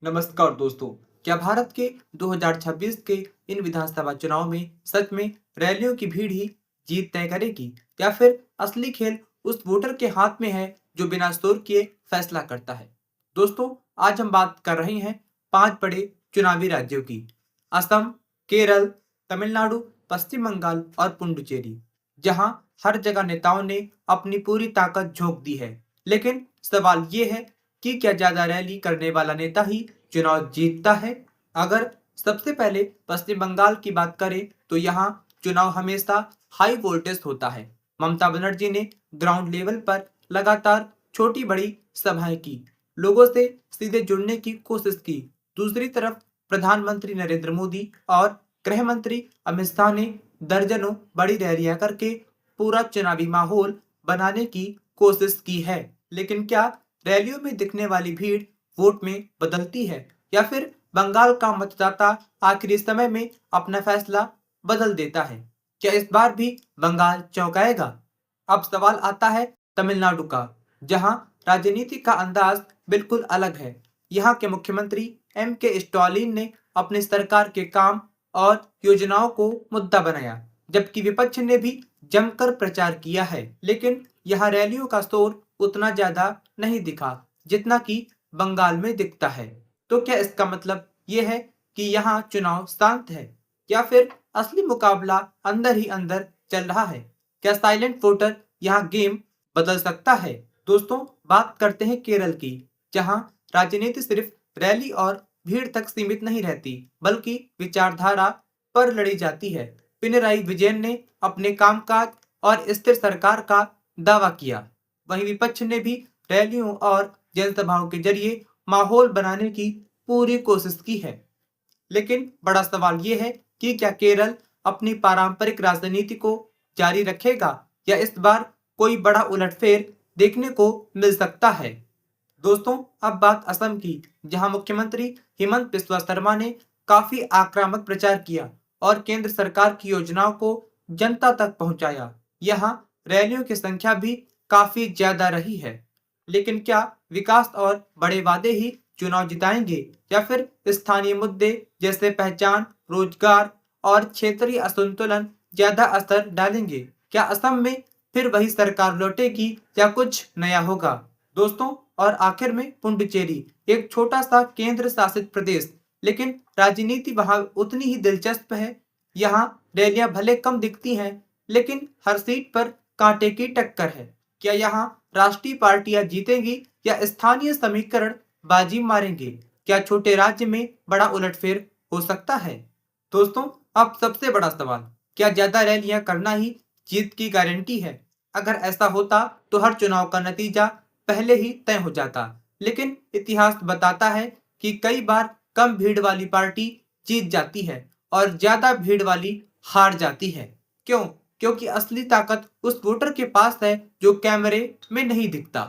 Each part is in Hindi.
नमस्कार दोस्तों। क्या भारत के 2026 के इन विधानसभा चुनाव में सच में रैलियों की भीड़ ही जीत तय करेगी या फिर असली खेल उस वोटर के हाथ में है जो बिना शोर किए फैसला करता है। दोस्तों, आज हम बात कर रहे हैं 5 बड़े चुनावी राज्यों की। असम, केरल, तमिलनाडु, पश्चिम बंगाल और पुडुचेरी, जहां हर जगह नेताओं ने अपनी पूरी ताकत झोंक दी है। लेकिन सवाल ये है कि क्या ज्यादा रैली करने वाला नेता ही चुनाव जीतता है? अगर सबसे पहले पश्चिम बंगाल की बात करें तो यहाँ चुनाव हमेशा हाई वोल्टेज होता है। ममता बनर्जी ने ग्राउंड लेवल पर लगातार छोटी बड़ी सभाएं की, लोगों से सीधे जुड़ने की कोशिश की। दूसरी तरफ प्रधानमंत्री नरेंद्र मोदी और गृह मंत्री अमित शाह ने दर्जनों बड़ी रैलियां करके पूरा चुनावी माहौल बनाने की कोशिश की है। लेकिन क्या रैलियों में दिखने वाली भीड़ वोट में बदलती है या फिर बंगाल का मतदाता आखिरी समय में अपना फैसला बदल देता है? क्या इस बार भी बंगाल चौंकाएगा? अब सवाल आता है तमिलनाडु का, जहां राजनीति का अंदाज बिल्कुल अलग है। यहाँ के मुख्यमंत्री के स्टालिन ने अपनी सरकार के काम और योजनाओं को मुद्दा बनाया, जबकि विपक्ष ने भी जमकर प्रचार किया है। लेकिन यहाँ रैलियों का शोर उतना ज्यादा नहीं दिखा जितना कि बंगाल में दिखता है। तो क्या इसका मतलब ये है कि यहाँ चुनाव शांत है या फिर असली मुकाबला अंदर ही अंदर चल रहा है? क्या साइलेंट वोटर यहाँ गेम बदल सकता है? दोस्तों, बात करते हैं केरल की, जहाँ राजनीति सिर्फ रैली और भीड़ तक सीमित नहीं रहती, बल्कि विचारधारा पर लड़ी जाती है। पिनराई विजयन ने अपने कामकाज और स्थिर सरकार का दावा किया। वहीं विपक्ष ने भी रैलियों और जनसभाओं के जरिए माहौल बनाने की पूरी कोशिश की है। लेकिन बड़ा सवाल ये है कि क्या केरल अपनी पारंपरिक राजनीति को जारी रखेगा या इस बार कोई बड़ा उलटफेर देखने को मिल सकता है? दोस्तों, अब बात असम की, जहां मुख्यमंत्री हेमंत बिस्वा शर्मा ने काफी आक्रामक प्रचार किया और केंद्र सरकार की योजनाओं को जनता तक पहुंचाया। यहाँ रैलियों की संख्या भी काफी ज्यादा रही है। लेकिन क्या विकास और बड़े वादे ही चुनाव जिताएंगे या फिर स्थानीय मुद्दे जैसे पहचान, रोजगार और क्षेत्रीय असंतुलन ज्यादा असर डालेंगे? क्या असम में फिर वही सरकार लौटेगी या कुछ नया होगा? दोस्तों, और आखिर में पुडुचेरी, एक छोटा सा केंद्र शासित प्रदेश, लेकिन राजनीति वहां उतनी ही दिलचस्प है। यहाँ रैलियां भले कम दिखती हैं, लेकिन हर सीट पर कांटे की टक्कर है। क्या यहाँ राष्ट्रीय पार्टियां जीतेंगी या स्थानीय समीकरण बाजी मारेंगे? क्या छोटे राज्य में बड़ा उलटफेर हो सकता है? दोस्तों, अब सबसे बड़ा सवाल, क्या ज्यादा रैलियां करना ही जीत की गारंटी है? अगर ऐसा होता तो हर चुनाव का नतीजा पहले ही तय हो जाता। लेकिन इतिहास बताता है कि कई बार कम भीड़ वाली पार्टी जीत जाती है और ज्यादा भीड़ वाली हार जाती है। क्यों? क्योंकि असली ताकत उस वोटर के पास है जो कैमरे में नहीं दिखता।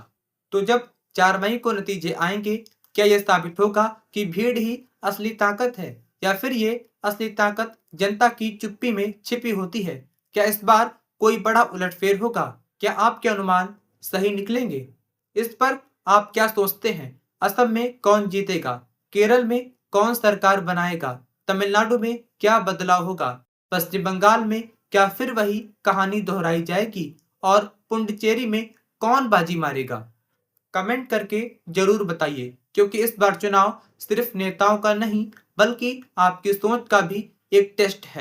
तो जब 4 मई को नतीजे आएंगे, क्या यह साबित होगा कि भीड़ ही असली ताकत है या फिर ये असली ताकत जनता की चुप्पी में छिपी होती है? क्या इस बार कोई बड़ा उलटफेर होगा? क्या आपके अनुमान सही निकलेंगे? इस पर आप क्या सोचते हैं? असम में कौन जीतेगा? केरल में कौन सरकार बनाएगा? तमिलनाडु में क्या बदलाव होगा? पश्चिम बंगाल में क्या फिर वही कहानी दोहराई जाएगी? और पुडुचेरी में कौन बाजी मारेगा? कमेंट करके जरूर बताइए, क्योंकि इस बार चुनाव सिर्फ नेताओं का नहीं बल्कि आपकी सोच का भी एक टेस्ट है।